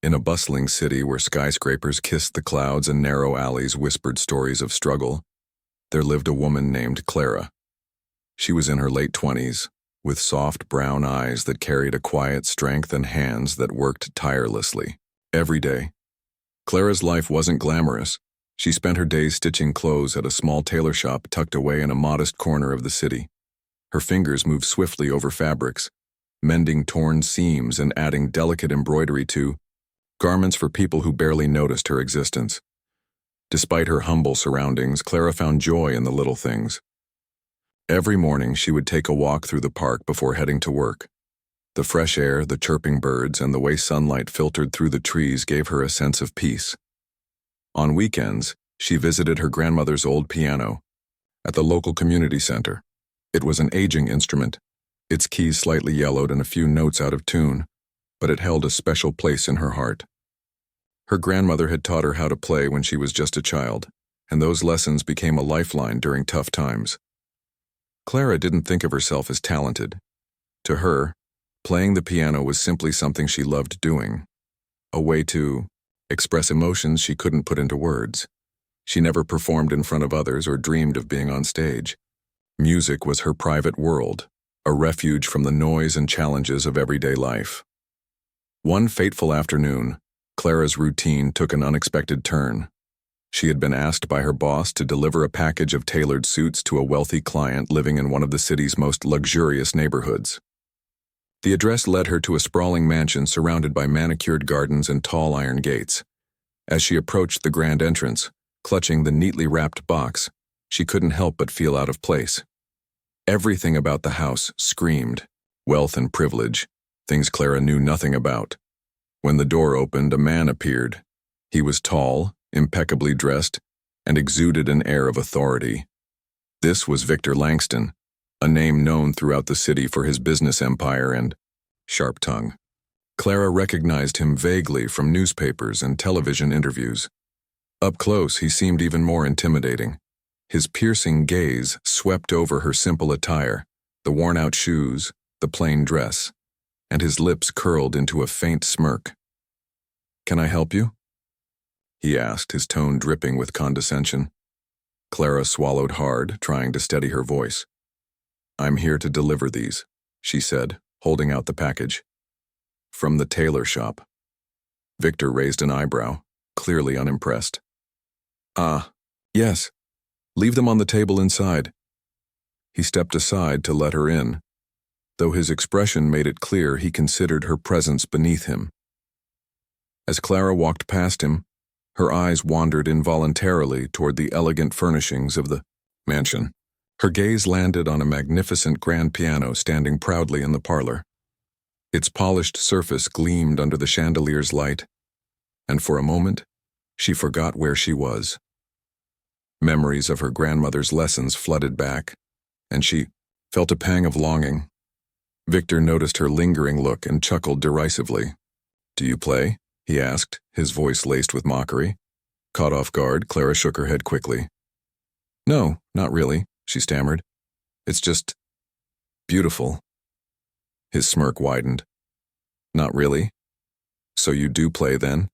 In a bustling city where skyscrapers kissed the clouds and narrow alleys whispered stories of struggle, there lived a woman named Clara. She was in her late 20s, with soft brown eyes that carried a quiet strength and hands that worked tirelessly. Every day, Clara's life wasn't glamorous. She spent her days stitching clothes at a small tailor shop tucked away in a modest corner of the city. Her fingers moved swiftly over fabrics, mending torn seams and adding delicate embroidery to garments for people who barely noticed her existence. Despite her humble surroundings, Clara found joy in the little things. Every morning she would take a walk through the park before heading to work. The fresh air, the chirping birds, and the way sunlight filtered through the trees gave her a sense of peace. On weekends, she visited her grandmother's old piano at the local community center. It was an aging instrument, its keys slightly yellowed and a few notes out of tune, but it held a special place in her heart. Her grandmother had taught her how to play when she was just a child, and those lessons became a lifeline during tough times. Clara didn't think of herself as talented. To her, playing the piano was simply something she loved doing, a way to express emotions she couldn't put into words. She never performed in front of others or dreamed of being on stage. Music was her private world, a refuge from the noise and challenges of everyday life. One fateful afternoon, Clara's routine took an unexpected turn. She had been asked by her boss to deliver a package of tailored suits to a wealthy client living in one of the city's most luxurious neighborhoods. The address led her to a sprawling mansion surrounded by manicured gardens and tall iron gates. As she approached the grand entrance, clutching the neatly wrapped box, she couldn't help but feel out of place. Everything about the house screamed wealth and privilege, things Clara knew nothing about. When the door opened, a man appeared. He was tall, impeccably dressed, and exuded an air of authority. This was Victor Langston, a name known throughout the city for his business empire and sharp tongue. Clara recognized him vaguely from newspapers and television interviews. Up close, he seemed even more intimidating. His piercing gaze swept over her simple attire, the worn-out shoes, the plain dress, and his lips curled into a faint smirk. "Can I help you?" he asked, his tone dripping with condescension. Clara swallowed hard, trying to steady her voice. "I'm here to deliver these," she said, holding out the package. "From the tailor shop." Victor raised an eyebrow, clearly unimpressed. "Ah, yes. Leave them on the table inside." He stepped aside to let her in, though his expression made it clear he considered her presence beneath him. As Clara walked past him, her eyes wandered involuntarily toward the elegant furnishings of the mansion. Her gaze landed on a magnificent grand piano standing proudly in the parlor. Its polished surface gleamed under the chandelier's light, and for a moment, she forgot where she was. Memories of her grandmother's lessons flooded back, and she felt a pang of longing. Victor noticed her lingering look and chuckled derisively. "Do you play?" he asked, his voice laced with mockery. Caught off guard, Clara shook her head quickly. "No, not really," she stammered. "It's just beautiful." His smirk widened. "Not really? So you do play then?"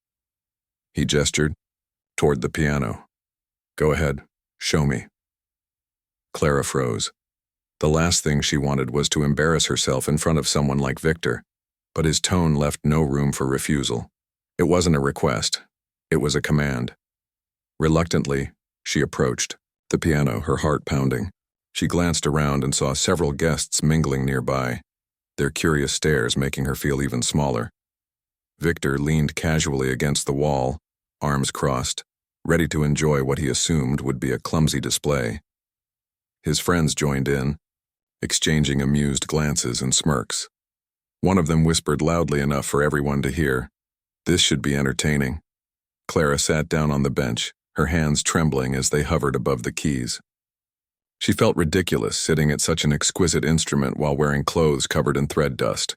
He gestured toward the piano. "Go ahead, show me." Clara froze. The last thing she wanted was to embarrass herself in front of someone like Victor, but his tone left no room for refusal. It wasn't a request. It was a command. Reluctantly, she approached the piano, her heart pounding. She glanced around and saw several guests mingling nearby, their curious stares making her feel even smaller. Victor leaned casually against the wall, arms crossed, ready to enjoy what he assumed would be a clumsy display. His friends joined in, exchanging amused glances and smirks. One of them whispered loudly enough for everyone to hear, "This should be entertaining." Clara sat down on the bench, her hands trembling as they hovered above the keys. She felt ridiculous sitting at such an exquisite instrument while wearing clothes covered in thread dust.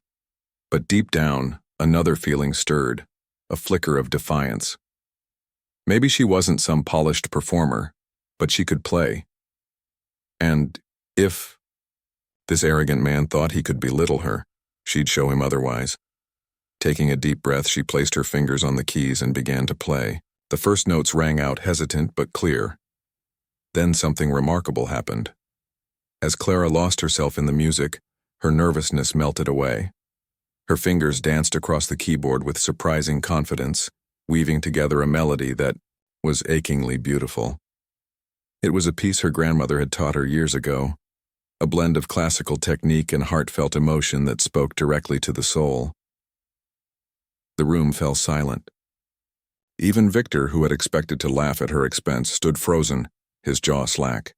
But deep down, another feeling stirred, a flicker of defiance. Maybe she wasn't some polished performer, but she could play. And if this arrogant man thought he could belittle her, she'd show him otherwise. Taking a deep breath, she placed her fingers on the keys and began to play. The first notes rang out hesitant but clear. Then something remarkable happened. As Clara lost herself in the music, her nervousness melted away. Her fingers danced across the keyboard with surprising confidence, weaving together a melody that was achingly beautiful. It was a piece her grandmother had taught her years ago, a blend of classical technique and heartfelt emotion that spoke directly to the soul. The room fell silent. Even Victor, who had expected to laugh at her expense, stood frozen, his jaw slack.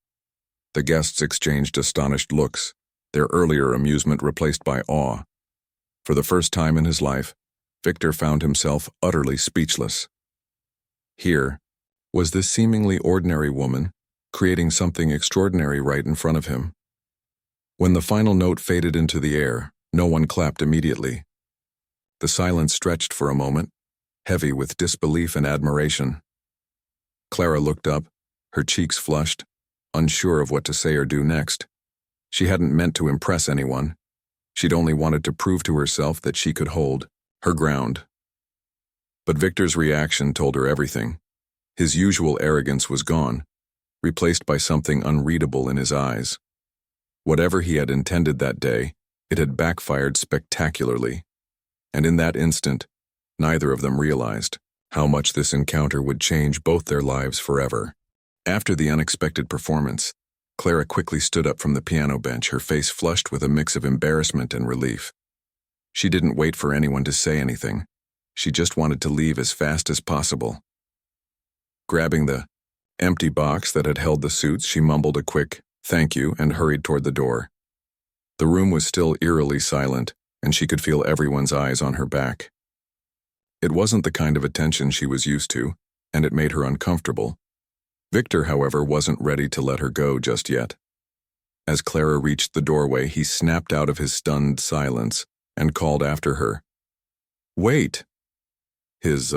The guests exchanged astonished looks, their earlier amusement replaced by awe. For the first time in his life, Victor found himself utterly speechless. Here was this seemingly ordinary woman, creating something extraordinary right in front of him. When the final note faded into the air, no one clapped immediately. The silence stretched for a moment, heavy with disbelief and admiration. Clara looked up, her cheeks flushed, unsure of what to say or do next. She hadn't meant to impress anyone. She'd only wanted to prove to herself that she could hold her ground. But Victor's reaction told her everything. His usual arrogance was gone, replaced by something unreadable in his eyes. Whatever he had intended that day, it had backfired spectacularly. And in that instant, neither of them realized how much this encounter would change both their lives forever. After the unexpected performance, Clara quickly stood up from the piano bench, her face flushed with a mix of embarrassment and relief. She didn't wait for anyone to say anything. She just wanted to leave as fast as possible. Grabbing the empty box that had held the suits, she mumbled a quick "thank you" and hurried toward the door. The room was still eerily silent, and she could feel everyone's eyes on her back. It wasn't the kind of attention she was used to, and it made her uncomfortable. Victor, however, wasn't ready to let her go just yet. As Clara reached the doorway, he snapped out of his stunned silence and called after her. "Wait!" His,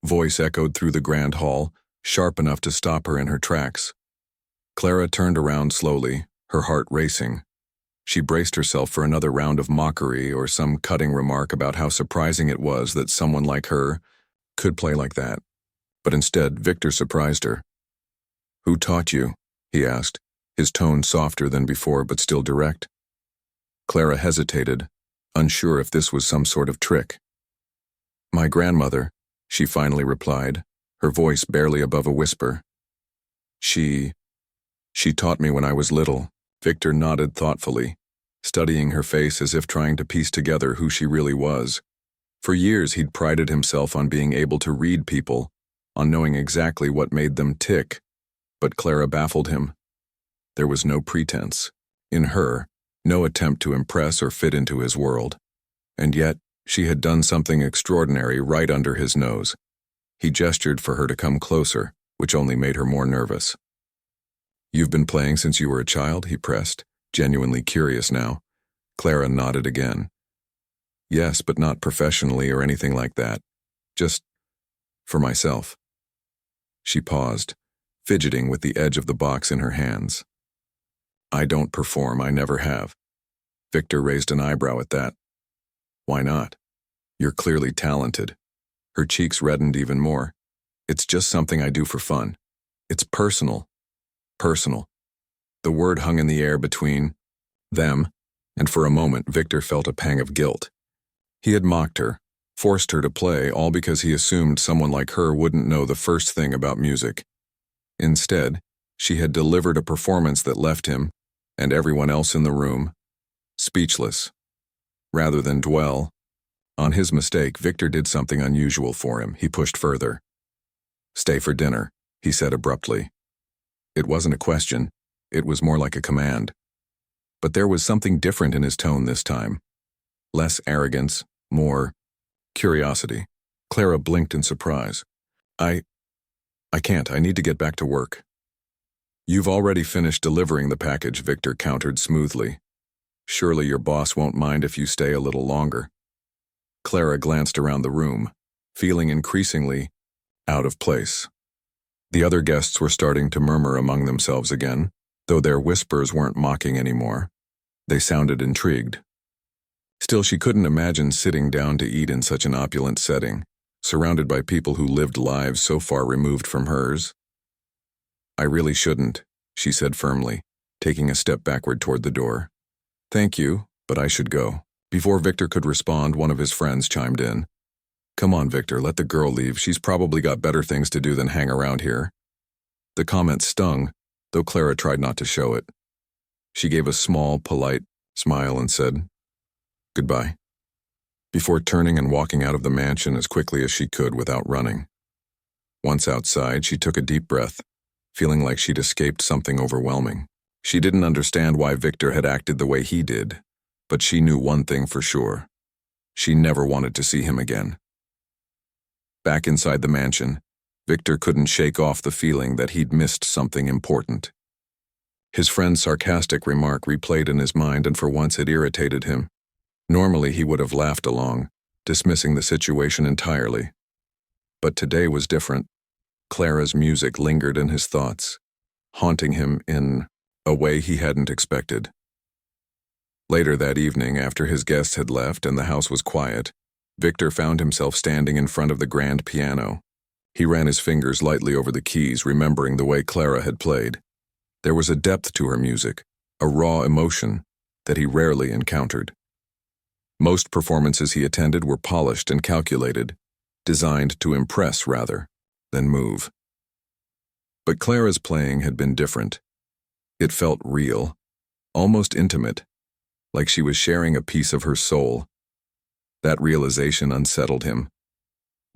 voice echoed through the grand hall, sharp enough to stop her in her tracks. Clara turned around slowly, her heart racing. She braced herself for another round of mockery or some cutting remark about how surprising it was that someone like her could play like that. But instead, Victor surprised her. "Who taught you?" he asked, his tone softer than before but still direct. Clara hesitated, unsure if this was some sort of trick. "My grandmother," she finally replied, her voice barely above a whisper. She taught me when I was little." Victor nodded thoughtfully, studying her face as if trying to piece together who she really was. For years he'd prided himself on being able to read people, on knowing exactly what made them tick. But Clara baffled him. There was no pretense. In her, no attempt to impress or fit into his world. And yet, she had done something extraordinary right under his nose. He gestured for her to come closer, which only made her more nervous. "You've been playing since you were a child?" he pressed, genuinely curious now. Clara nodded again. "Yes, but not professionally or anything like that. Just for myself." She paused, fidgeting with the edge of the box in her hands. "I don't perform, I never have." Victor raised an eyebrow at that. "Why not? You're clearly talented." Her cheeks reddened even more. "It's just something I do for fun. It's personal." Personal. The word hung in the air between them, and for a moment Victor felt a pang of guilt. He had mocked her, forced her to play, all because he assumed someone like her wouldn't know the first thing about music. Instead, she had delivered a performance that left him, and everyone else in the room, speechless. Rather than dwell on his mistake, Victor did something unusual for him. He pushed further. "Stay for dinner," he said abruptly. It wasn't a question, it was more like a command. But there was something different in his tone this time. Less arrogance, more curiosity. Clara blinked in surprise. I can't. I need to get back to work." "You've already finished delivering the package," Victor countered smoothly. "Surely your boss won't mind if you stay a little longer." Clara glanced around the room, feeling increasingly out of place. The other guests were starting to murmur among themselves again, though their whispers weren't mocking anymore. They sounded intrigued. Still, she couldn't imagine sitting down to eat in such an opulent setting, surrounded by people who lived lives so far removed from hers. "I really shouldn't," she said firmly, taking a step backward toward the door. "Thank you, but I should go." Before Victor could respond, one of his friends chimed in. "Come on, Victor, let the girl leave. She's probably got better things to do than hang around here." The comment stung, though Clara tried not to show it. She gave a small, polite smile and said, "Goodbye," before turning and walking out of the mansion as quickly as she could without running. Once outside, she took a deep breath, feeling like she'd escaped something overwhelming. She didn't understand why Victor had acted the way he did, but she knew one thing for sure. She never wanted to see him again. Back inside the mansion, Victor couldn't shake off the feeling that he'd missed something important. His friend's sarcastic remark replayed in his mind, and for once it irritated him. Normally he would have laughed along, dismissing the situation entirely. But today was different. Clara's music lingered in his thoughts, haunting him in a way he hadn't expected. Later that evening, after his guests had left and the house was quiet, Victor found himself standing in front of the grand piano. He ran his fingers lightly over the keys, remembering the way Clara had played. There was a depth to her music, a raw emotion that he rarely encountered. Most performances he attended were polished and calculated, designed to impress rather than move. But Clara's playing had been different. It felt real, almost intimate, like she was sharing a piece of her soul. That realization unsettled him.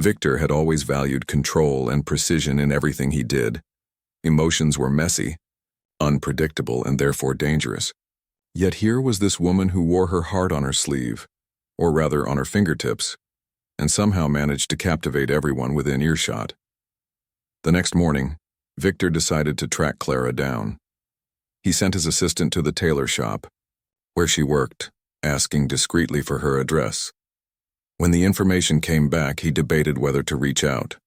Victor had always valued control and precision in everything he did. Emotions were messy, unpredictable, and therefore dangerous. Yet here was this woman who wore her heart on her sleeve, or rather on her fingertips, and somehow managed to captivate everyone within earshot. The next morning, Victor decided to track Clara down. He sent his assistant to the tailor shop, where she worked, asking discreetly for her address. When the information came back, he debated whether to reach out.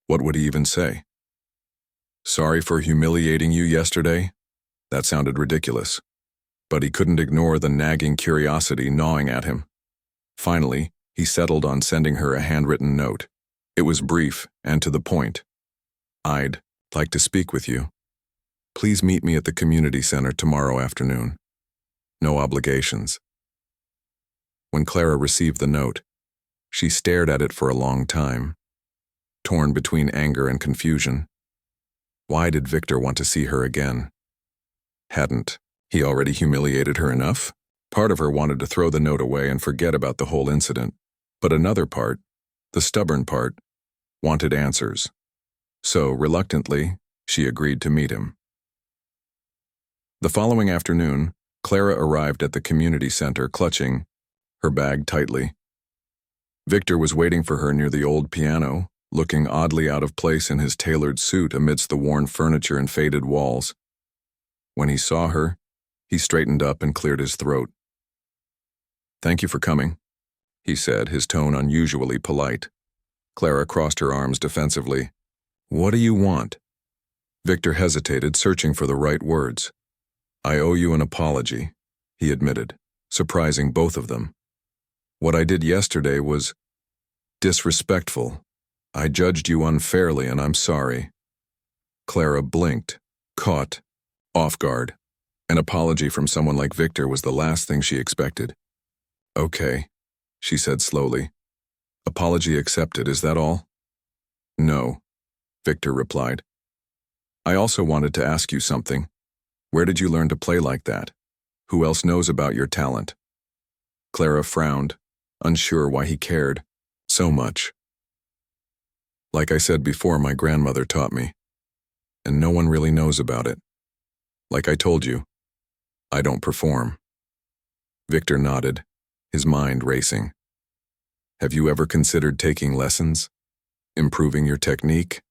What would he even say? "Sorry for humiliating you yesterday?" That sounded ridiculous, but he couldn't ignore the nagging curiosity gnawing at him. Finally, he settled on sending her a handwritten note. It was brief and to the point. "I'd like to speak with you. Please meet me at the community center tomorrow afternoon. No obligations." When Clara received the note, she stared at it for a long time, torn between anger and confusion. Why did Victor want to see her again? Hadn't he already humiliated her enough? Part of her wanted to throw the note away and forget about the whole incident, but another part, the stubborn part, wanted answers. So, reluctantly, she agreed to meet him. The following afternoon, Clara arrived at the community center clutching her bag tightly. Victor was waiting for her near the old piano, looking oddly out of place in his tailored suit amidst the worn furniture and faded walls. When he saw her, he straightened up and cleared his throat. "Thank you for coming," he said, his tone unusually polite. Clara crossed her arms defensively. "What do you want?" Victor hesitated, searching for the right words. "I owe you an apology," he admitted, surprising both of them. "What I did yesterday was disrespectful. I judged you unfairly, and I'm sorry." Clara blinked, caught, off guard. An apology from someone like Victor was the last thing she expected. "Okay," she said slowly. "Apology accepted, is that all?" "No," Victor replied. "I also wanted to ask you something. Where did you learn to play like that? Who else knows about your talent?" Clara frowned, unsure why he cared so much. "Like I said before, my grandmother taught me, and no one really knows about it. Like I told you, I don't perform." Victor nodded, his mind racing. "Have you ever considered taking lessons? Improving your technique?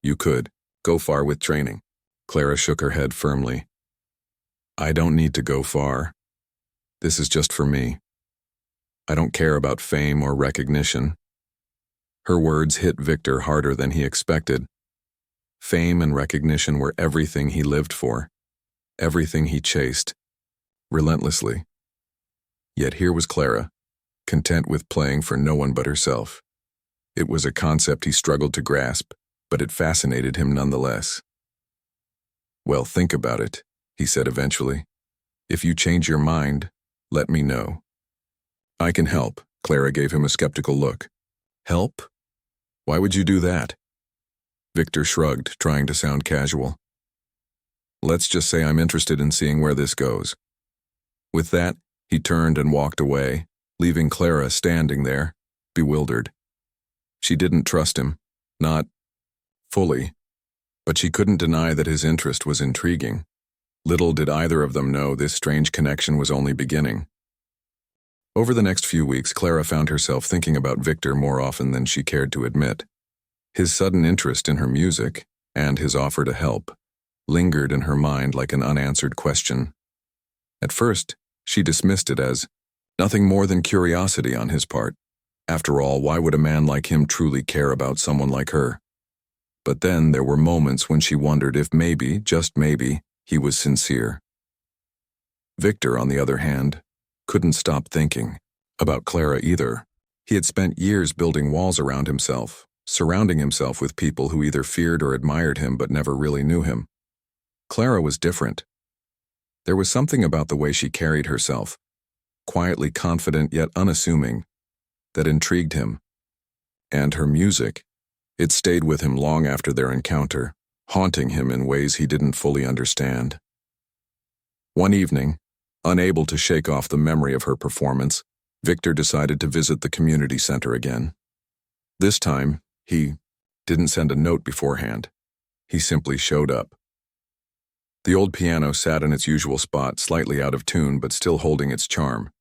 You could go far with training." Clara shook her head firmly. "I don't need to go far. This is just for me. I don't care about fame or recognition." Her words hit Victor harder than he expected. Fame and recognition were everything he lived for, everything he chased, relentlessly. Yet here was Clara, content with playing for no one but herself. It was a concept he struggled to grasp, but it fascinated him nonetheless. "Well, think about it," he said eventually. "If you change your mind, let me know." "I can help." Clara gave him a skeptical look. "Help? Why would you do that?" Victor shrugged, trying to sound casual. "Let's just say I'm interested in seeing where this goes." With that, he turned and walked away, leaving Clara standing there, bewildered. She didn't trust him, not fully, but she couldn't deny that his interest was intriguing. Little did either of them know this strange connection was only beginning. Over the next few weeks, Clara found herself thinking about Victor more often than she cared to admit. His sudden interest in her music, and his offer to help, lingered in her mind like an unanswered question. At first, she dismissed it as nothing more than curiosity on his part. After all, why would a man like him truly care about someone like her? But then there were moments when she wondered if maybe, just maybe, he was sincere. Victor, on the other hand, couldn't stop thinking about Clara either. He had spent years building walls around himself, surrounding himself with people who either feared or admired him but never really knew him. Clara was different. There was something about the way she carried herself, quietly confident yet unassuming, that intrigued him. And her music, it stayed with him long after their encounter, haunting him in ways he didn't fully understand. One evening, unable to shake off the memory of her performance, Victor decided to visit the community center again. This time, he didn't send a note beforehand. He simply showed up. The old piano sat in its usual spot, slightly out of tune but still holding its charm.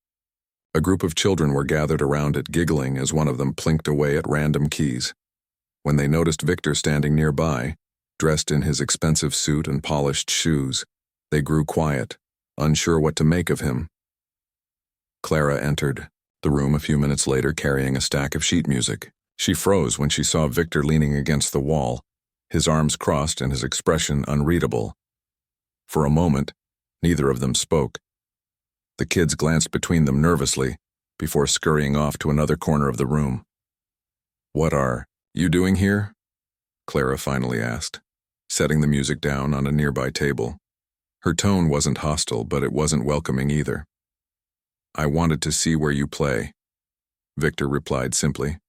A group of children were gathered around it, giggling as one of them plinked away at random keys. When they noticed Victor standing nearby, dressed in his expensive suit and polished shoes, they grew quiet, unsure what to make of him. Clara entered the room a few minutes later carrying a stack of sheet music. She froze when she saw Victor leaning against the wall, his arms crossed and his expression unreadable. For a moment, neither of them spoke. The kids glanced between them nervously, before scurrying off to another corner of the room. "What are you doing here?" Clara finally asked, setting the music down on a nearby table. Her tone wasn't hostile, but it wasn't welcoming either. "I wanted to see where you play," Victor replied simply.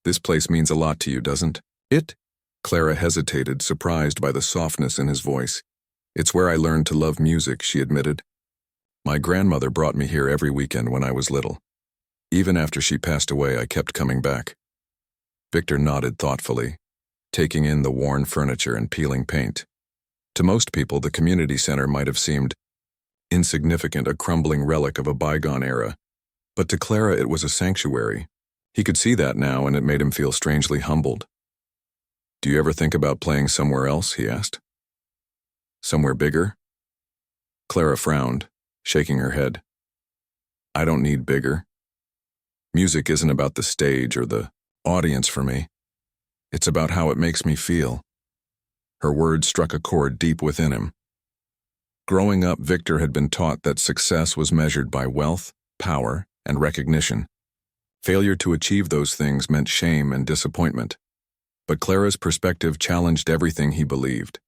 "This place means a lot to you, doesn't it?" Clara hesitated, surprised by the softness in his voice. "It's where I learned to love music," she admitted. "My grandmother brought me here every weekend when I was little. Even after she passed away, I kept coming back." Victor nodded thoughtfully, taking in the worn furniture and peeling paint. To most people, the community center might have seemed insignificant, a crumbling relic of a bygone era. But to Clara, it was a sanctuary. He could see that now, and it made him feel strangely humbled. "Do you ever think about playing somewhere else?" he asked. "Somewhere bigger?" Clara frowned, shaking her head. "I don't need bigger. Music isn't about the stage or the audience for me. It's about how it makes me feel." Her words struck a chord deep within him. Growing up, Victor had been taught that success was measured by wealth, power, and recognition. Failure to achieve those things meant shame and disappointment. But Clara's perspective challenged everything he believed.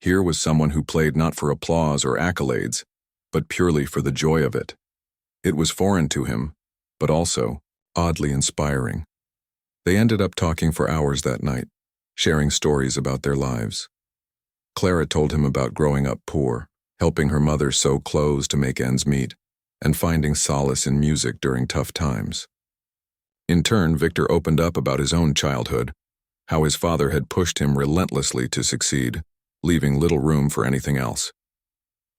Here was someone who played not for applause or accolades, but purely for the joy of it. It was foreign to him, but also oddly inspiring. They ended up talking for hours that night, sharing stories about their lives. Clara told him about growing up poor, helping her mother sew clothes to make ends meet, and finding solace in music during tough times. In turn, Victor opened up about his own childhood, how his father had pushed him relentlessly to succeed, leaving little room for anything else.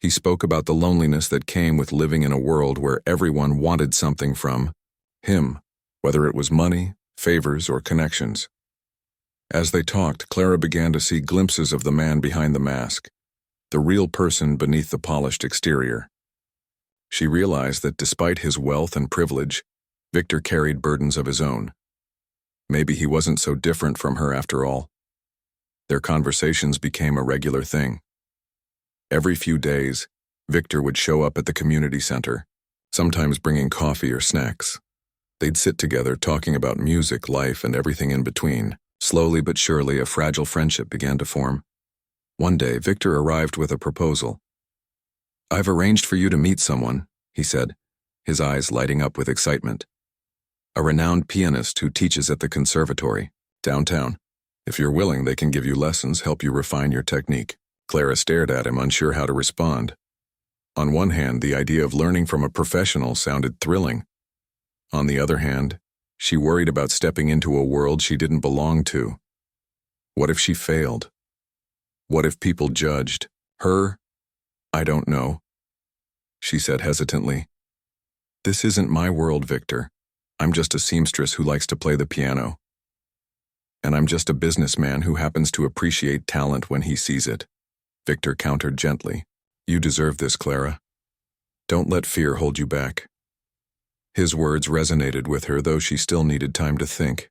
He spoke about the loneliness that came with living in a world where everyone wanted something from him, whether it was money, favors, or connections. As they talked, Clara began to see glimpses of the man behind the mask, the real person beneath the polished exterior. She realized that despite his wealth and privilege, Victor carried burdens of his own. Maybe he wasn't so different from her after all. Their conversations became a regular thing. Every few days, Victor would show up at the community center, sometimes bringing coffee or snacks. They'd sit together talking about music, life, and everything in between. Slowly but surely, a fragile friendship began to form. One day, Victor arrived with a proposal. "I've arranged for you to meet someone," he said, his eyes lighting up with excitement. "A renowned pianist who teaches at the conservatory, downtown. If you're willing, they can give you lessons, help you refine your technique." Clara stared at him, unsure how to respond. On one hand, the idea of learning from a professional sounded thrilling. On the other hand, she worried about stepping into a world she didn't belong to. What if she failed? What if people judged her? "I don't know," she said hesitantly. "This isn't my world, Victor. I'm just a seamstress who likes to play the piano. And I'm just a businessman who happens to appreciate talent when he sees it." Victor countered gently. "You deserve this, Clara. Don't let fear hold you back." His words resonated with her, though she still needed time to think.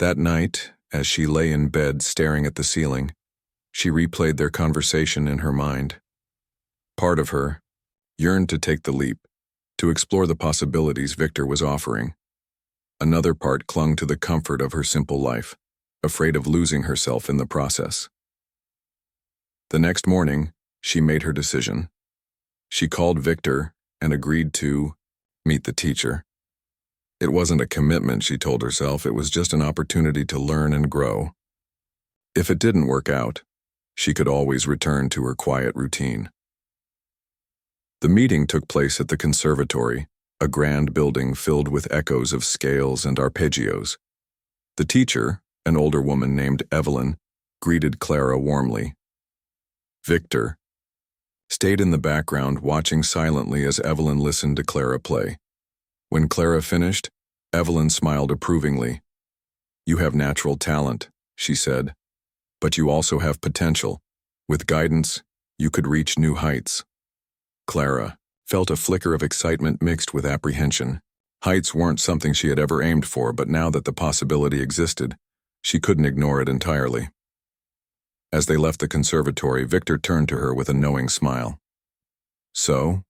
That night, as she lay in bed staring at the ceiling, she replayed their conversation in her mind. Part of her yearned to take the leap, to explore the possibilities Victor was offering. Another part clung to the comfort of her simple life, afraid of losing herself in the process. The next morning, she made her decision. She called Victor and agreed to meet the teacher. It wasn't a commitment, she told herself, it was just an opportunity to learn and grow. If it didn't work out, she could always return to her quiet routine. The meeting took place at the conservatory, a grand building filled with echoes of scales and arpeggios. The teacher, an older woman named Evelyn, greeted Clara warmly. Victor stayed in the background, watching silently as Evelyn listened to Clara play. When Clara finished, Evelyn smiled approvingly. "You have natural talent," she said, "but you also have potential. With guidance, you could reach new heights." Clara felt a flicker of excitement mixed with apprehension. Heights weren't something she had ever aimed for, but now that the possibility existed, she couldn't ignore it entirely. As they left the conservatory, Victor turned to her with a knowing smile. "So,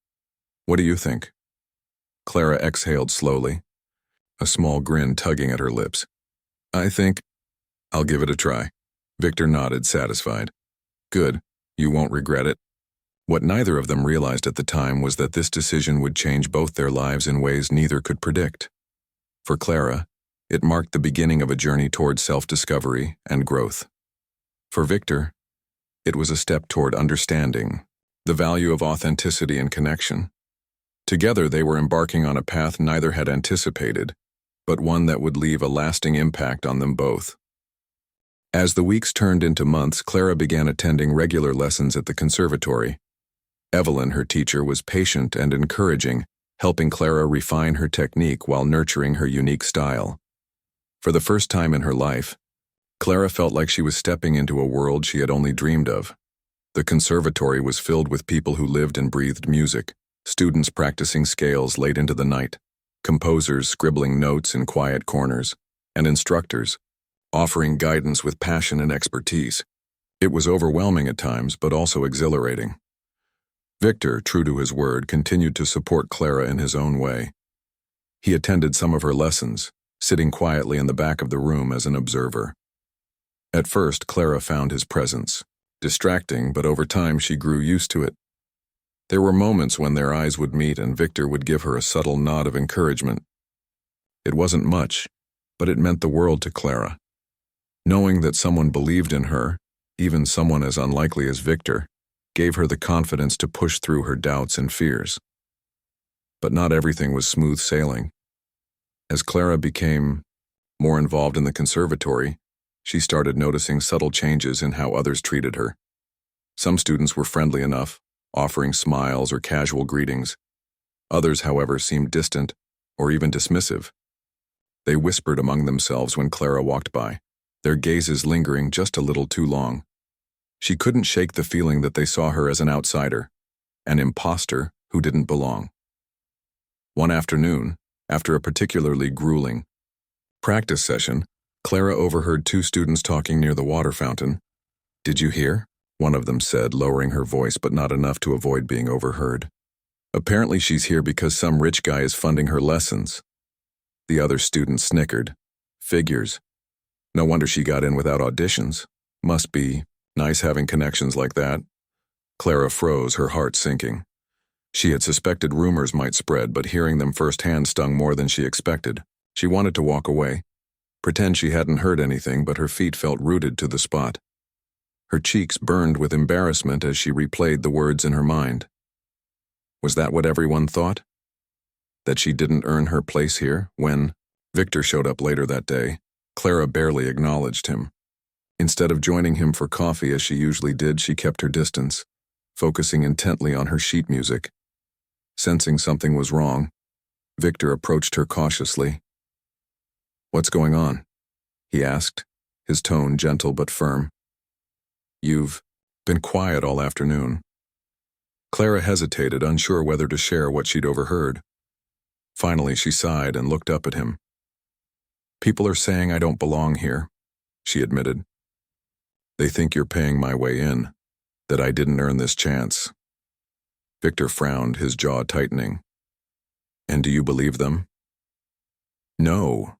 what do you think?" Clara exhaled slowly, a small grin tugging at her lips. "I think I'll give it a try." Victor nodded, satisfied. "Good, you won't regret it." What neither of them realized at the time was that this decision would change both their lives in ways neither could predict. For Clara, it marked the beginning of a journey toward self-discovery and growth. For Victor, it was a step toward understanding the value of authenticity and connection. Together, they were embarking on a path neither had anticipated, but one that would leave a lasting impact on them both. As the weeks turned into months, Clara began attending regular lessons at the conservatory. Evelyn, her teacher, was patient and encouraging, helping Clara refine her technique while nurturing her unique style. For the first time in her life, Clara felt like she was stepping into a world she had only dreamed of. The conservatory was filled with people who lived and breathed music, students practicing scales late into the night, composers scribbling notes in quiet corners, and instructors offering guidance with passion and expertise. It was overwhelming at times, but also exhilarating. Victor, true to his word, continued to support Clara in his own way. He attended some of her lessons, sitting quietly in the back of the room as an observer. At first, Clara found his presence distracting, but over time she grew used to it. There were moments when their eyes would meet and Victor would give her a subtle nod of encouragement. It wasn't much, but it meant the world to Clara. Knowing that someone believed in her, even someone as unlikely as Victor, gave her the confidence to push through her doubts and fears. But not everything was smooth sailing. As Clara became more involved in the conservatory, she started noticing subtle changes in how others treated her. Some students were friendly enough, offering smiles or casual greetings. Others, however, seemed distant or even dismissive. They whispered among themselves when Clara walked by, their gazes lingering just a little too long. She couldn't shake the feeling that they saw her as an outsider, an imposter who didn't belong. One afternoon, after a particularly grueling practice session, Clara overheard two students talking near the water fountain. "Did you hear?" one of them said, lowering her voice but not enough to avoid being overheard. Apparently she's here because some rich guy is funding her lessons. The other students snickered. Figures. No wonder she got in without auditions. Must be nice having connections like that. Clara froze, her heart sinking. She had suspected rumors might spread, but hearing them firsthand stung more than she expected. She wanted to walk away, pretend she hadn't heard anything, but her feet felt rooted to the spot. Her cheeks burned with embarrassment as she replayed the words in her mind. Was that what everyone thought? That she didn't earn her place here? When Victor showed up later that day, Clara barely acknowledged him. Instead of joining him for coffee as she usually did, she kept her distance, focusing intently on her sheet music. Sensing something was wrong, Victor approached her cautiously. "What's going on?" he asked, his tone gentle but firm. "You've been quiet all afternoon." Clara hesitated, unsure whether to share what she'd overheard. Finally, she sighed and looked up at him. "People are saying I don't belong here," she admitted. "They think you're paying my way in, that I didn't earn this chance." Victor frowned, his jaw tightening. "And do you believe them?" "No,"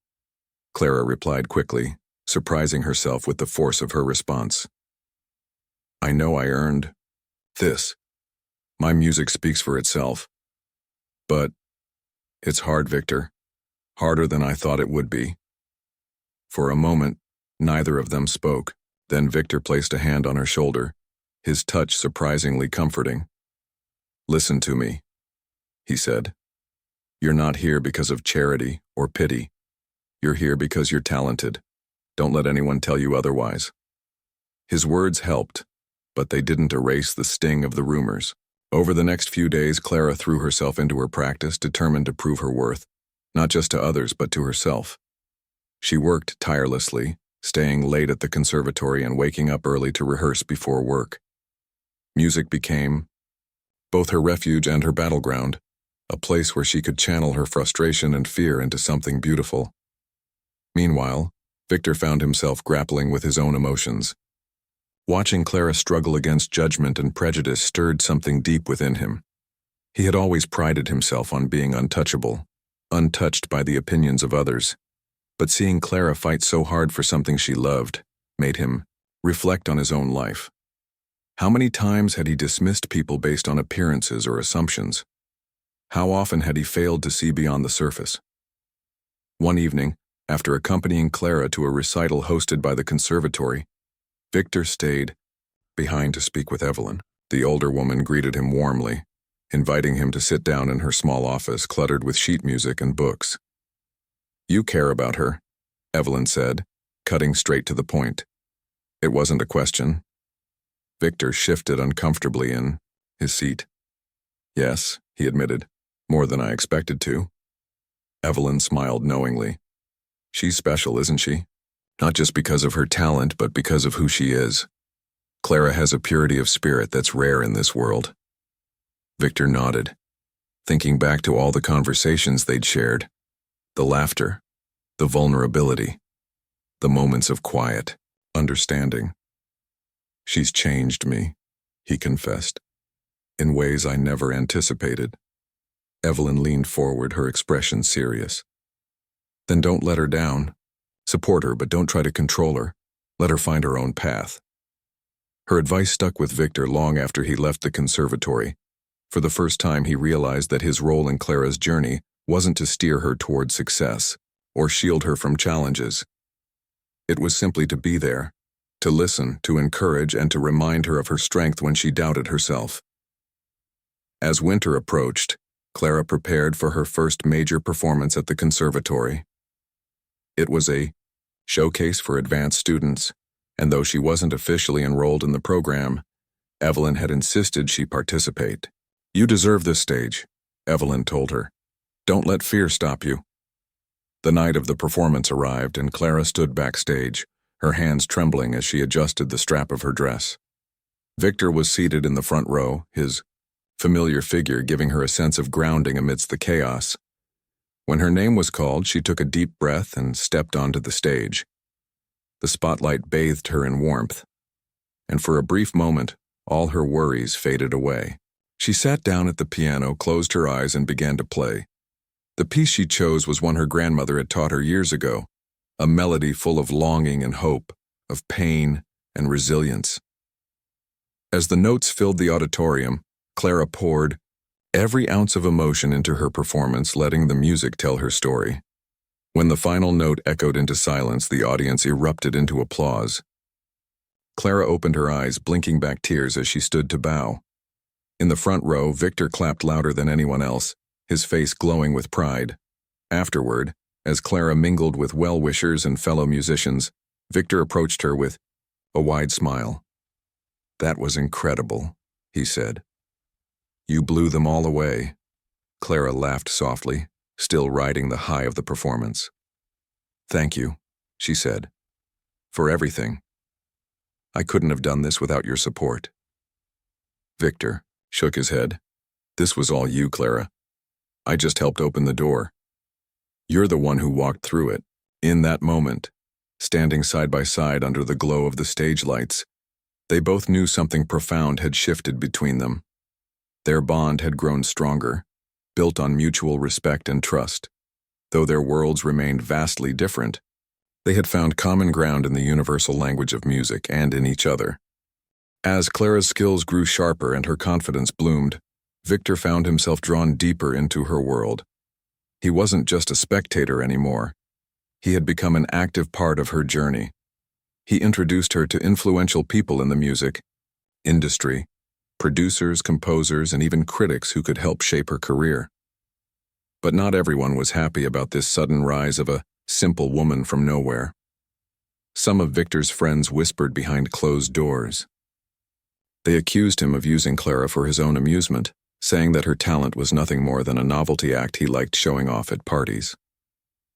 Clara replied quickly, surprising herself with the force of her response. "I know I earned this. My music speaks for itself. But it's hard, Victor. Harder than I thought it would be." For a moment, neither of them spoke. Then Victor placed a hand on her shoulder, his touch surprisingly comforting. "Listen to me," he said. "You're not here because of charity or pity. You're here because you're talented. Don't let anyone tell you otherwise." His words helped, but they didn't erase the sting of the rumors. Over the next few days, Clara threw herself into her practice, determined to prove her worth, not just to others but to herself. She worked tirelessly, staying late at the conservatory and waking up early to rehearse before work. Music became both her refuge and her battleground, a place where she could channel her frustration and fear into something beautiful. Meanwhile, Victor found himself grappling with his own emotions. Watching Clara struggle against judgment and prejudice stirred something deep within him. He had always prided himself on being untouchable, untouched by the opinions of others. But seeing Clara fight so hard for something she loved made him reflect on his own life. How many times had he dismissed people based on appearances or assumptions? How often had he failed to see beyond the surface? One evening, after accompanying Clara to a recital hosted by the conservatory, Victor stayed behind to speak with Evelyn. The older woman greeted him warmly, inviting him to sit down in her small office cluttered with sheet music and books. "You care about her," Evelyn said, cutting straight to the point. It wasn't a question. Victor shifted uncomfortably in his seat. "Yes," he admitted, "more than I expected to." Evelyn smiled knowingly. "She's special, isn't she? Not just because of her talent, but because of who she is. Clara has a purity of spirit that's rare in this world." Victor nodded, thinking back to all the conversations they'd shared, the laughter, the vulnerability, the moments of quiet understanding. "She's changed me," he confessed, "in ways I never anticipated." Evelyn leaned forward, her expression serious. "Then don't let her down. Support her, but don't try to control her. Let her find her own path." Her advice stuck with Victor long after he left the conservatory. For the first time, he realized that his role in Clara's journey wasn't to steer her toward success or shield her from challenges. It was simply to be there, to listen, to encourage, and to remind her of her strength when she doubted herself. As winter approached, Clara prepared for her first major performance at the conservatory. It was a showcase for advanced students, and though she wasn't officially enrolled in the program, Evelyn had insisted she participate. "You deserve this stage," Evelyn told her. "Don't let fear stop you." The night of the performance arrived, and Clara stood backstage, her hands trembling as she adjusted the strap of her dress. Victor was seated in the front row, his familiar figure giving her a sense of grounding amidst the chaos. When her name was called, she took a deep breath and stepped onto the stage. The spotlight bathed her in warmth, and for a brief moment, all her worries faded away. She sat down at the piano, closed her eyes, and began to play. The piece she chose was one her grandmother had taught her years ago, a melody full of longing and hope, of pain and resilience. As the notes filled the auditorium, Clara poured every ounce of emotion into her performance, letting the music tell her story. When the final note echoed into silence, the audience erupted into applause. Clara opened her eyes, blinking back tears as she stood to bow. In the front row, Victor clapped louder than anyone else, his face glowing with pride. Afterward, as Clara mingled with well-wishers and fellow musicians, Victor approached her with a wide smile. "That was incredible," he said. "You blew them all away." Clara laughed softly, still riding the high of the performance. "Thank you," she said, "for everything. I couldn't have done this without your support." Victor shook his head. "This was all you, Clara. I just helped open the door. You're the one who walked through it." In that moment, standing side by side under the glow of the stage lights, they both knew something profound had shifted between them. Their bond had grown stronger, built on mutual respect and trust. Though their worlds remained vastly different, they had found common ground in the universal language of music and in each other. As Clara's skills grew sharper and her confidence bloomed, Victor found himself drawn deeper into her world. He wasn't just a spectator anymore. He had become an active part of her journey. He introduced her to influential people in the music industry, producers, composers, and even critics who could help shape her career. But not everyone was happy about this sudden rise of a simple woman from nowhere. Some of Victor's friends whispered behind closed doors. They accused him of using Clara for his own amusement, saying that her talent was nothing more than a novelty act he liked showing off at parties.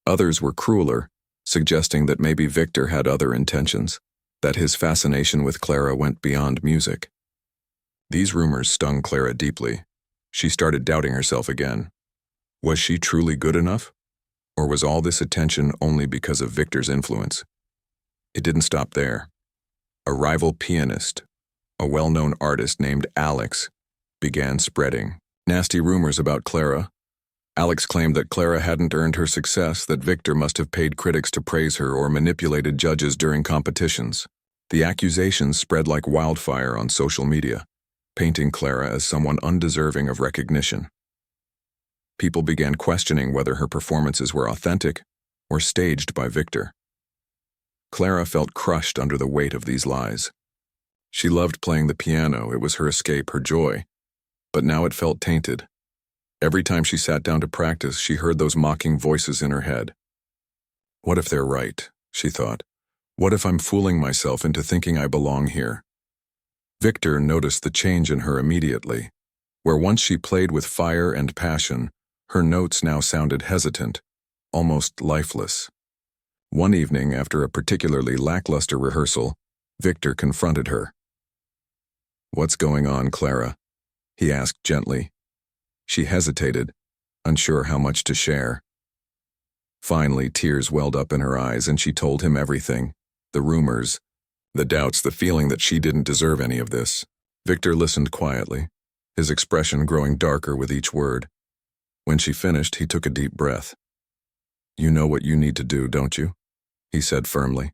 Others were crueler, suggesting that maybe Victor had other intentions, that his fascination with Clara went beyond music. These rumors stung Clara deeply. She started doubting herself again. Was she truly good enough? Or was all this attention only because of Victor's influence? It didn't stop there. A rival pianist, a well-known artist named Alex, began spreading nasty rumors about Clara. Alex claimed that Clara hadn't earned her success, that Victor must have paid critics to praise her or manipulated judges during competitions. The accusations spread like wildfire on social media, painting Clara as someone undeserving of recognition. People began questioning whether her performances were authentic or staged by Victor. Clara felt crushed under the weight of these lies. She loved playing the piano, it was her escape, her joy. But now it felt tainted. Every time she sat down to practice, she heard those mocking voices in her head. What if they're right, she thought. What if I'm fooling myself into thinking I belong here? Victor noticed the change in her immediately. Where once she played with fire and passion, her notes now sounded hesitant, almost lifeless. One evening, after a particularly lackluster rehearsal, Victor confronted her. "What's going on, Clara?" he asked gently. She hesitated, unsure how much to share. Finally, tears welled up in her eyes, and she told him everything. The rumors, the doubts, the feeling that she didn't deserve any of this. Victor listened quietly, his expression growing darker with each word. When she finished, he took a deep breath. "You know what you need to do, don't you?" he said firmly.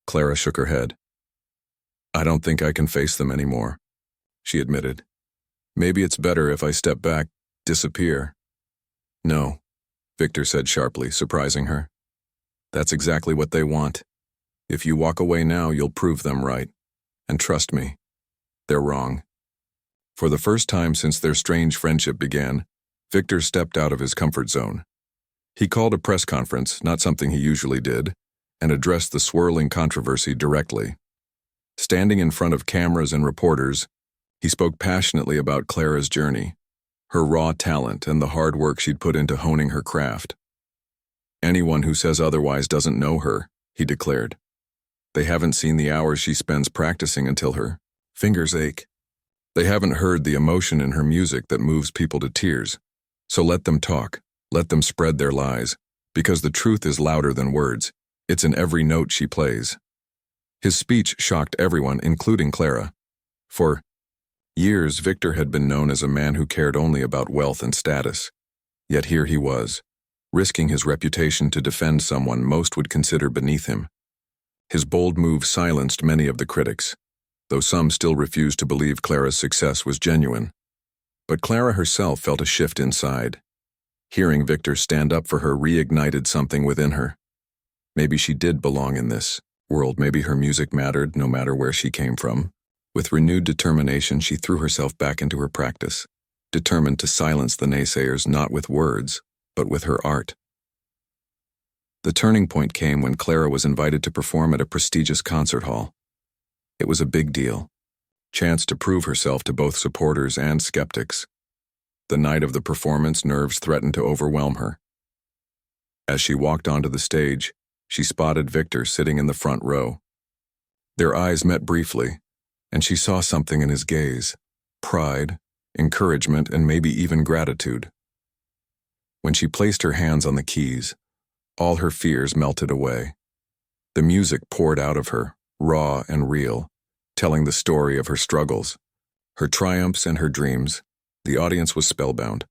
Clara shook her head. "I don't think I can face them anymore," she admitted. "Maybe it's better if I step back, disappear." "No," Victor said sharply, surprising her. "That's exactly what they want. If you walk away now, you'll prove them right. And trust me, they're wrong." For the first time since their strange friendship began, Victor stepped out of his comfort zone. He called a press conference, not something he usually did, and addressed the swirling controversy directly. Standing in front of cameras and reporters, he spoke passionately about Clara's journey, her raw talent, and the hard work she'd put into honing her craft. "Anyone who says otherwise doesn't know her," he declared. "They haven't seen the hours she spends practicing until her fingers ache. They haven't heard the emotion in her music that moves people to tears. So let them talk, let them spread their lies, because the truth is louder than words. It's in every note she plays." His speech shocked everyone, including Clara. For Years, Victor had been known as a man who cared only about wealth and status. Yet here he was, risking his reputation to defend someone most would consider beneath him. His bold move silenced many of the critics, though some still refused to believe Clara's success was genuine. But Clara herself felt a shift inside. Hearing Victor stand up for her reignited something within her. Maybe she did belong in this world. Maybe her music mattered no matter where she came from. With renewed determination, she threw herself back into her practice, determined to silence the naysayers not with words, but with her art. The turning point came when Clara was invited to perform at a prestigious concert hall. It was a big deal. Chance to prove herself to both supporters and skeptics. The night of the performance, nerves threatened to overwhelm her. As she walked onto the stage, she spotted Victor sitting in the front row. Their eyes met briefly, and she saw something in his gaze: pride, encouragement, and maybe even gratitude. When she placed her hands on the keys, all her fears melted away. The music poured out of her, raw and real, telling the story of her struggles, her triumphs and her dreams. The audience was spellbound.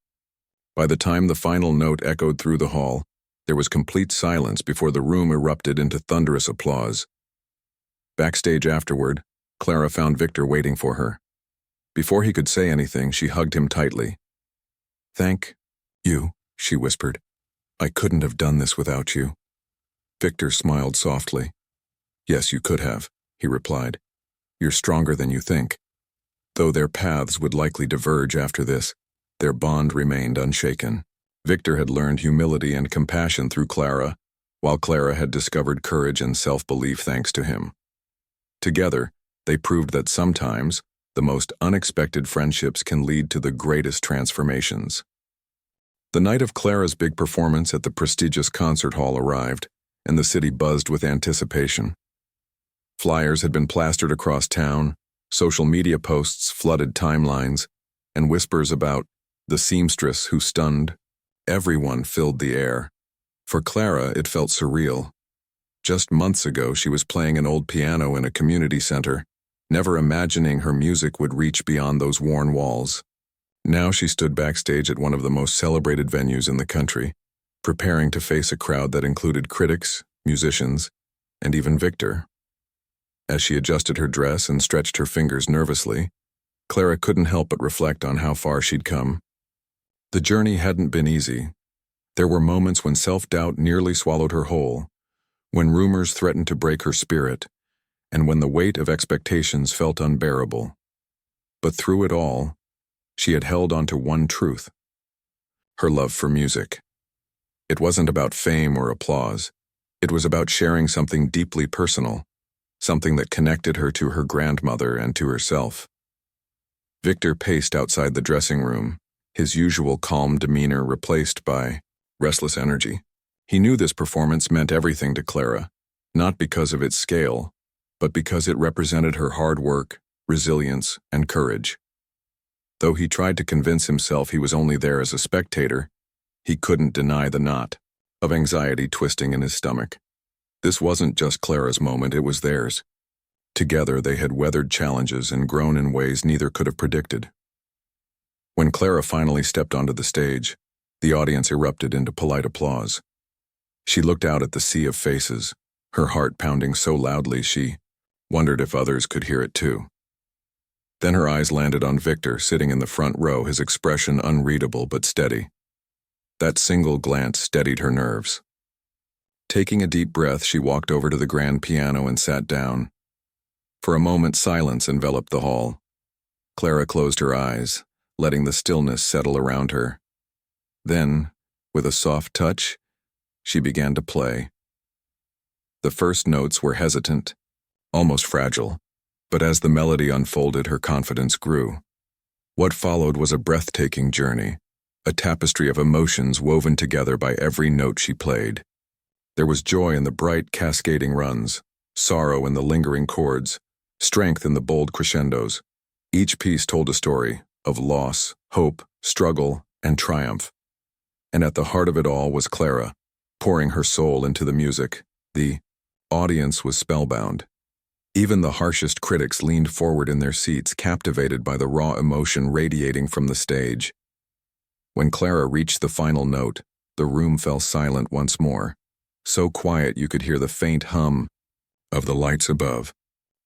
By the time the final note echoed through the hall, there was complete silence before the room erupted into thunderous applause. Backstage afterward, Clara found Victor waiting for her. Before he could say anything, she hugged him tightly. "Thank you," she whispered. "I couldn't have done this without you." Victor smiled softly. "Yes, you could have," he replied. "You're stronger than you think." Though their paths would likely diverge after this, their bond remained unshaken. Victor had learned humility and compassion through Clara, while Clara had discovered courage and self-belief thanks to him. Together, they proved that sometimes, the most unexpected friendships can lead to the greatest transformations. The night of Clara's big performance at the prestigious concert hall arrived, and the city buzzed with anticipation. Flyers had been plastered across town, social media posts flooded timelines, and whispers about the seamstress who stunned everyone filled the air. For Clara, it felt surreal. Just months ago, she was playing an old piano in a community center, never imagining her music would reach beyond those worn walls. Now she stood backstage at one of the most celebrated venues in the country, preparing to face a crowd that included critics, musicians, and even Victor. As she adjusted her dress and stretched her fingers nervously, Clara couldn't help but reflect on how far she'd come. The journey hadn't been easy. There were moments when self-doubt nearly swallowed her whole, when rumors threatened to break her spirit, and when the weight of expectations felt unbearable. But through it all, she had held on to one truth: her love for music. It wasn't about fame or applause. It was about sharing something deeply personal, something that connected her to her grandmother and to herself. Victor paced outside the dressing room, his usual calm demeanor replaced by restless energy. He knew this performance meant everything to Clara, not because of its scale, but because it represented her hard work, resilience, and courage. Though he tried to convince himself he was only there as a spectator, he couldn't deny the knot of anxiety twisting in his stomach. This wasn't just Clara's moment, it was theirs. Together they had weathered challenges and grown in ways neither could have predicted. When Clara finally stepped onto the stage, the audience erupted into polite applause. She looked out at the sea of faces, her heart pounding so loudly she wondered if others could hear it too. Then her eyes landed on Victor sitting in the front row, his expression unreadable but steady. That single glance steadied her nerves. Taking a deep breath, she walked over to the grand piano and sat down. For a moment, silence enveloped the hall. Clara closed her eyes, letting the stillness settle around her. Then, with a soft touch, she began to play. The first notes were hesitant, almost fragile, but as the melody unfolded, her confidence grew. What followed was a breathtaking journey, a tapestry of emotions woven together by every note she played. There was joy in the bright, cascading runs, sorrow in the lingering chords, strength in the bold crescendos. Each piece told a story of loss, hope, struggle, and triumph. And at the heart of it all was Clara, pouring her soul into the music. The audience was spellbound. Even the harshest critics leaned forward in their seats, captivated by the raw emotion radiating from the stage. When Clara reached the final note, the room fell silent once more, so quiet you could hear the faint hum of the lights above.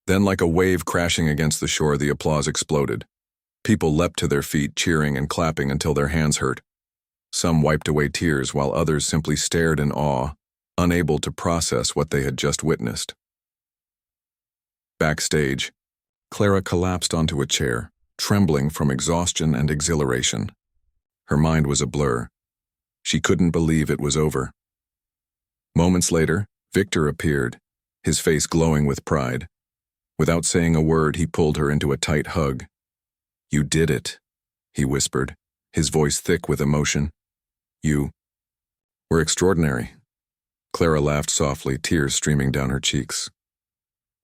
Then, like a wave crashing against the shore, the applause exploded. People leapt to their feet, cheering and clapping until their hands hurt. Some wiped away tears, while others simply stared in awe, unable to process what they had just witnessed. Backstage, Clara collapsed onto a chair, trembling from exhaustion and exhilaration. Her mind was a blur. She couldn't believe it was over. Moments later, Victor appeared, his face glowing with pride. Without saying a word, he pulled her into a tight hug. "You did it," he whispered, his voice thick with emotion. "You were extraordinary." Clara laughed softly, tears streaming down her cheeks.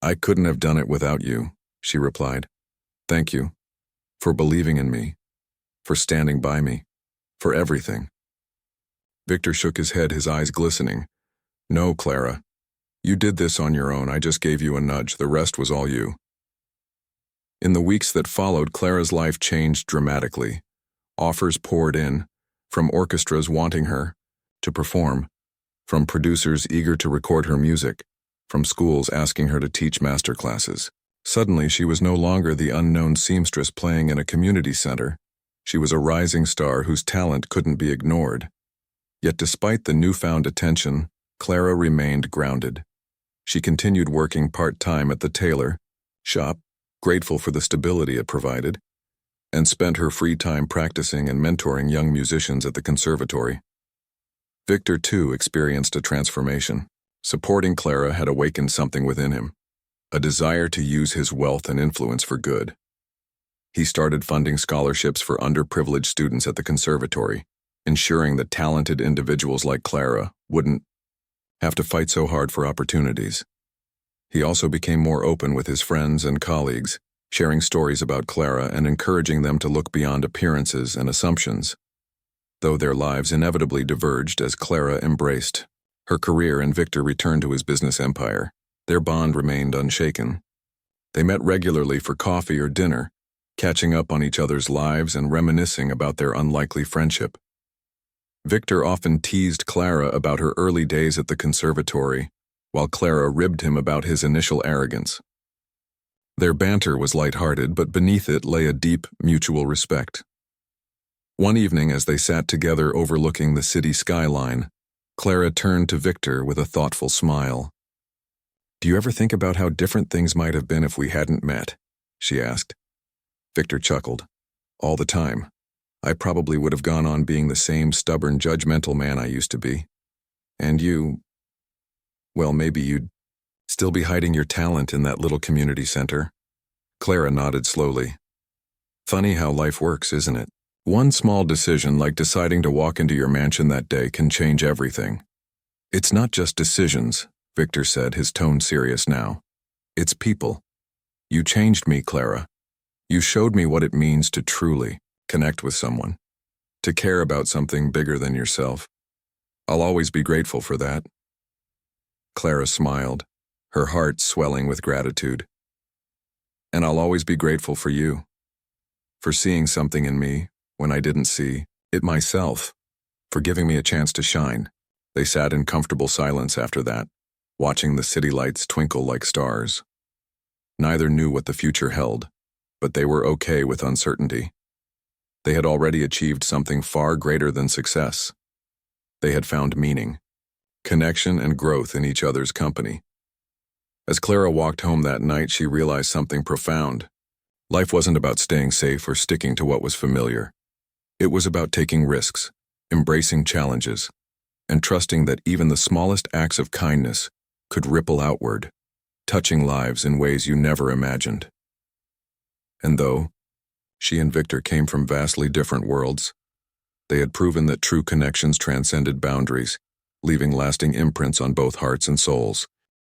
"I couldn't have done it without you," she replied. "Thank you for believing in me, for standing by me, for everything." Victor shook his head, his eyes glistening. "No, Clara. You did this on your own. I just gave you a nudge. The rest was all you." In the weeks that followed, Clara's life changed dramatically. Offers poured in, from orchestras wanting her to perform, from producers eager to record her music, from schools asking her to teach master classes. Suddenly, she was no longer the unknown seamstress playing in a community center. She was a rising star whose talent couldn't be ignored. Yet despite the newfound attention, Clara remained grounded. She continued working part-time at the tailor shop, grateful for the stability it provided, and spent her free time practicing and mentoring young musicians at the conservatory. Victor, too, experienced a transformation. Supporting Clara had awakened something within him, a desire to use his wealth and influence for good. He started funding scholarships for underprivileged students at the conservatory, ensuring that talented individuals like Clara wouldn't have to fight so hard for opportunities. He also became more open with his friends and colleagues, sharing stories about Clara and encouraging them to look beyond appearances and assumptions. Though their lives inevitably diverged as Clara embraced her career and Victor returned to his business empire, their bond remained unshaken. They met regularly for coffee or dinner, catching up on each other's lives and reminiscing about their unlikely friendship. Victor often teased Clara about her early days at the conservatory, while Clara ribbed him about his initial arrogance. Their banter was lighthearted, but beneath it lay a deep, mutual respect. One evening, as they sat together overlooking the city skyline, Clara turned to Victor with a thoughtful smile. "Do you ever think about how different things might have been if we hadn't met?" she asked. Victor chuckled. "All the time. I probably would have gone on being the same stubborn, judgmental man I used to be. And you, well, maybe you'd still be hiding your talent in that little community center." Clara nodded slowly. "Funny how life works, isn't it? One small decision, like deciding to walk into your mansion that day, can change everything." "It's not just decisions," Victor said, his tone serious now. "It's people. You changed me, Clara. You showed me what it means to truly connect with someone, to care about something bigger than yourself. I'll always be grateful for that." Clara smiled, her heart swelling with gratitude. "And I'll always be grateful for you, for seeing something in me when I didn't see it myself, for giving me a chance to shine." They sat in comfortable silence after that, watching the city lights twinkle like stars. Neither knew what the future held, but they were okay with uncertainty. They had already achieved something far greater than success. They had found meaning, connection, and growth in each other's company. As Clara walked home that night, she realized something profound. Life wasn't about staying safe or sticking to what was familiar. It was about taking risks, embracing challenges, and trusting that even the smallest acts of kindness could ripple outward, touching lives in ways you never imagined. And though she and Victor came from vastly different worlds, they had proven that true connections transcended boundaries, leaving lasting imprints on both hearts and souls.